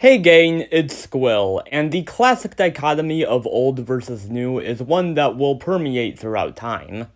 Hey gang, it's Squill, and the classic dichotomy of old versus new is one that will permeate throughout time.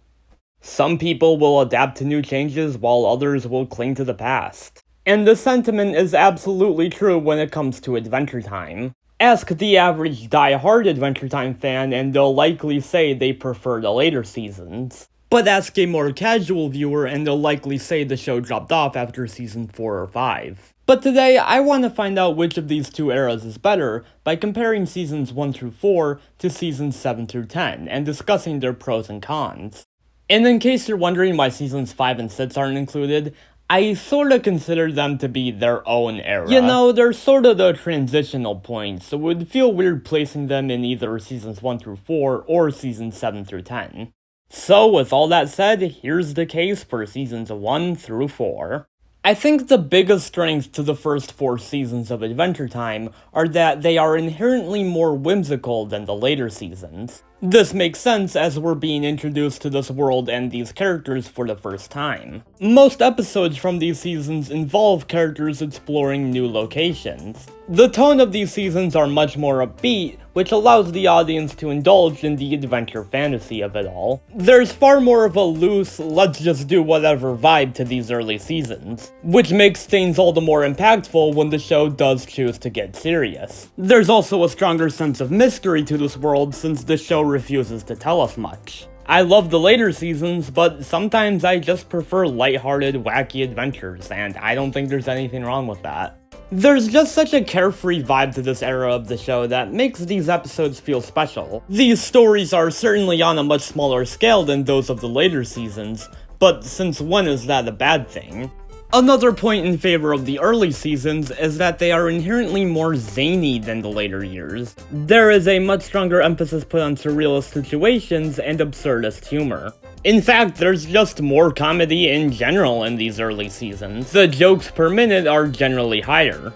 Some people will adapt to new changes while others will cling to the past. And the sentiment is absolutely true when it comes to Adventure Time. Ask the average die-hard Adventure Time fan and they'll likely say they prefer the later seasons. But ask a more casual viewer and they'll likely say the show dropped off after season 4 or 5. But today, I want to find out which of these two eras is better by comparing seasons 1 through 4 to seasons 7 through 10 and discussing their pros and cons. And in case you're wondering why seasons 5 and 6 aren't included, I sorta consider them to be their own era. You know, they're sorta the transitional points, so it would feel weird placing them in either seasons 1 through 4 or seasons 7 through 10. So with all that said, here's the case for seasons 1 through 4. I think the biggest strengths to the first 4 seasons of Adventure Time are that they are inherently more whimsical than the later seasons. This makes sense as we're being introduced to this world and these characters for the first time. Most episodes from these seasons involve characters exploring new locations. The tone of these seasons are much more upbeat, which allows the audience to indulge in the adventure fantasy of it all. There's far more of a loose, let's just do whatever vibe to these early seasons, which makes things all the more impactful when the show does choose to get serious. There's also a stronger sense of mystery to this world since the show refuses to tell us much. I love the later seasons, but sometimes I just prefer lighthearted, wacky adventures, and I don't think there's anything wrong with that. There's just such a carefree vibe to this era of the show that makes these episodes feel special. These stories are certainly on a much smaller scale than those of the later seasons, but since when is that a bad thing? Another point in favor of the early seasons is that they are inherently more zany than the later years. There is a much stronger emphasis put on surrealist situations and absurdist humor. In fact, there's just more comedy in general in these early seasons. The jokes per minute are generally higher.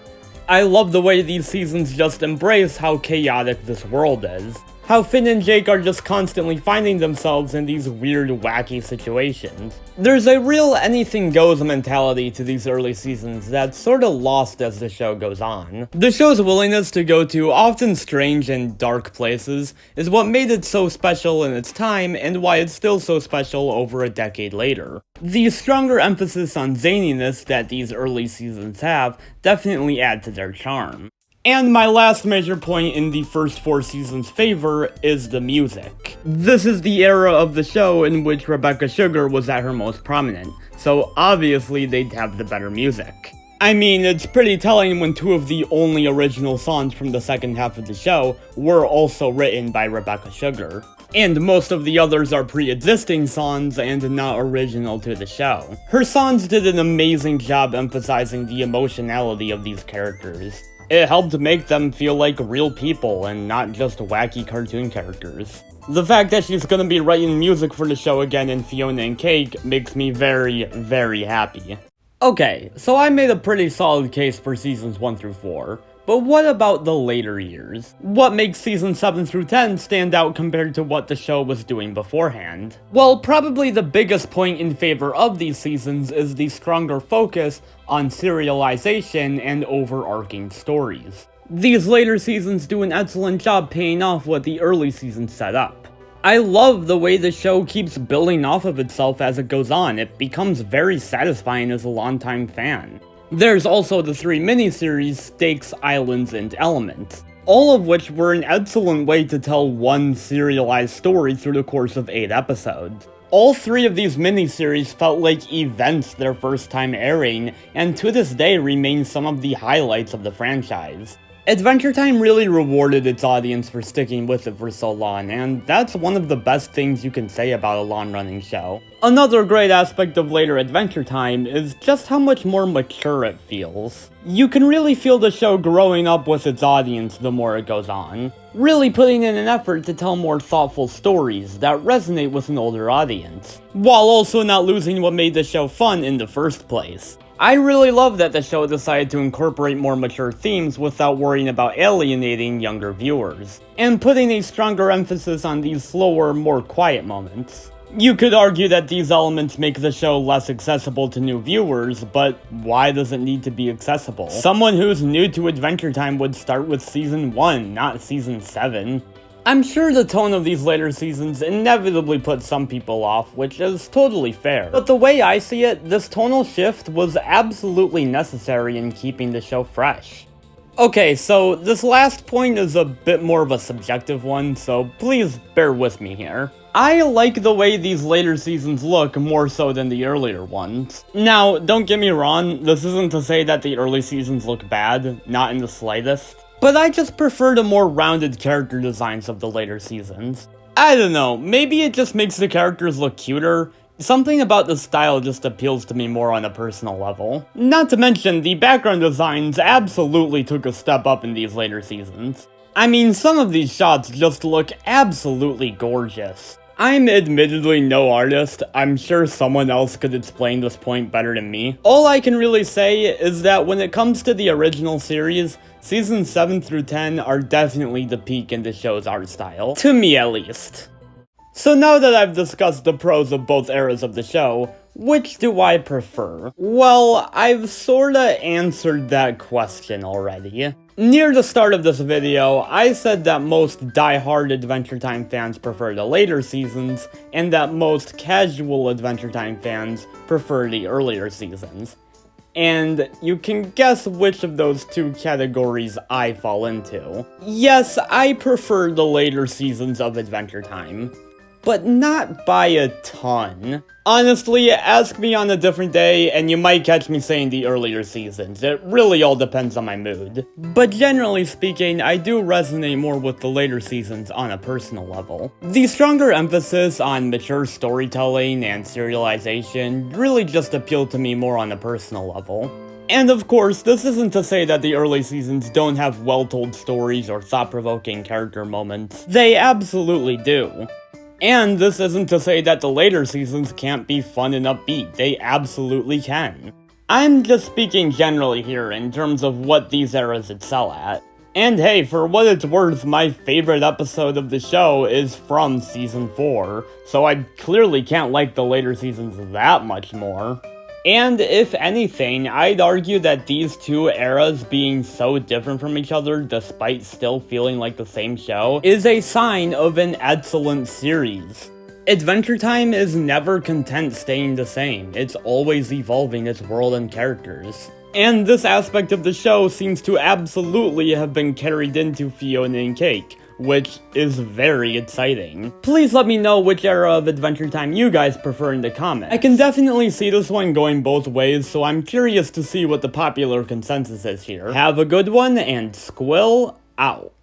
I love the way these seasons just embrace how chaotic this world is. How Finn and Jake are just constantly finding themselves in these weird, wacky situations. There's a real anything goes mentality to these early seasons that's sorta lost as the show goes on. The show's willingness to go to often strange and dark places is what made it so special in its time and why it's still so special over a decade later. The stronger emphasis on zaniness that these early seasons have definitely add to their charm. And my last major point in the first 4 seasons' favor is the music. This is the era of the show in which Rebecca Sugar was at her most prominent, so obviously they'd have the better music. I mean, it's pretty telling when 2 of the only original songs from the second half of the show were also written by Rebecca Sugar. And most of the others are pre-existing songs and not original to the show. Her songs did an amazing job emphasizing the emotionality of these characters. It helped make them feel like real people and not just wacky cartoon characters. The fact that she's gonna be writing music for the show again in Fiona and Cake makes me very, very happy. Okay, so I made a pretty solid case for seasons 1 through 4. But what about the later years? What makes seasons 7 through 10 stand out compared to what the show was doing beforehand? Well, probably the biggest point in favor of these seasons is the stronger focus on serialization and overarching stories. These later seasons do an excellent job paying off what the early seasons set up. I love the way the show keeps building off of itself as it goes on. It becomes very satisfying as a longtime fan. There's also the 3 miniseries, Stakes, Islands, and Elements, all of which were an excellent way to tell one serialized story through the course of 8 episodes. All 3 of these miniseries felt like events their first time airing, and to this day remain some of the highlights of the franchise. Adventure Time really rewarded its audience for sticking with it for so long, and that's one of the best things you can say about a long-running show. Another great aspect of later Adventure Time is just how much more mature it feels. You can really feel the show growing up with its audience the more it goes on, really putting in an effort to tell more thoughtful stories that resonate with an older audience, while also not losing what made the show fun in the first place. I really love that the show decided to incorporate more mature themes without worrying about alienating younger viewers, and putting a stronger emphasis on these slower, more quiet moments. You could argue that these elements make the show less accessible to new viewers, but why does it need to be accessible? Someone who's new to Adventure Time would start with Season 1, not Season 7. I'm sure the tone of these later seasons inevitably put some people off, which is totally fair. But the way I see it, this tonal shift was absolutely necessary in keeping the show fresh. Okay, so this last point is a bit more of a subjective one, so please bear with me here. I like the way these later seasons look more so than the earlier ones. Now, don't get me wrong, this isn't to say that the early seasons look bad, not in the slightest. But I just prefer the more rounded character designs of the later seasons. I don't know, maybe it just makes the characters look cuter. Something about the style just appeals to me more on a personal level. Not to mention, the background designs absolutely took a step up in these later seasons. I mean, some of these shots just look absolutely gorgeous. I'm admittedly no artist, I'm sure someone else could explain this point better than me. All I can really say is that when it comes to the original series, Seasons 7 through 10 are definitely the peak in the show's art style. To me at least. So now that I've discussed the pros of both eras of the show, which do I prefer? Well, I've sorta answered that question already. Near the start of this video, I said that most die-hard Adventure Time fans prefer the later seasons, and that most casual Adventure Time fans prefer the earlier seasons. And you can guess which of those two categories I fall into. Yes, I prefer the later seasons of Adventure Time, but not by a ton. Honestly, ask me on a different day, and you might catch me saying the earlier seasons. It really all depends on my mood. But generally speaking, I do resonate more with the later seasons on a personal level. The stronger emphasis on mature storytelling and serialization really just appeal to me more on a personal level. And of course, this isn't to say that the early seasons don't have well-told stories or thought-provoking character moments. They absolutely do. And this isn't to say that the later seasons can't be fun and upbeat, they absolutely can. I'm just speaking generally here in terms of what these eras excel at. And hey, for what it's worth, my favorite episode of the show is from Season 4, so I clearly can't like the later seasons that much more. And if anything, I'd argue that these two eras being so different from each other despite still feeling like the same show is a sign of an excellent series. Adventure Time is never content staying the same, it's always evolving its world and characters. And this aspect of the show seems to absolutely have been carried into Fiona and Cake, which is very exciting. Please let me know which era of Adventure Time you guys prefer in the comments. I can definitely see this one going both ways, so I'm curious to see what the popular consensus is here. Have a good one, and Squill out.